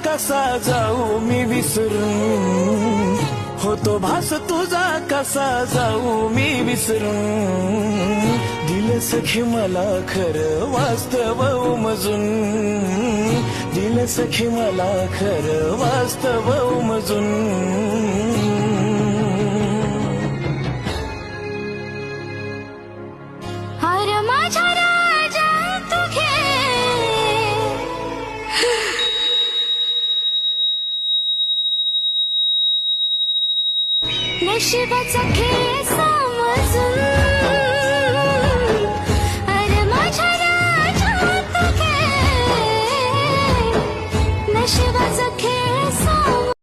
कसा जाऊ मी विसरून, होतो भास तुझा कसा जाऊ मी विसरून. दिल सखी मला खरं वास्तव उमजून, दिल सखी मला खरं वास्तव उमजून. हार माझ्या राजा तू घे, नशिबाचा खेळ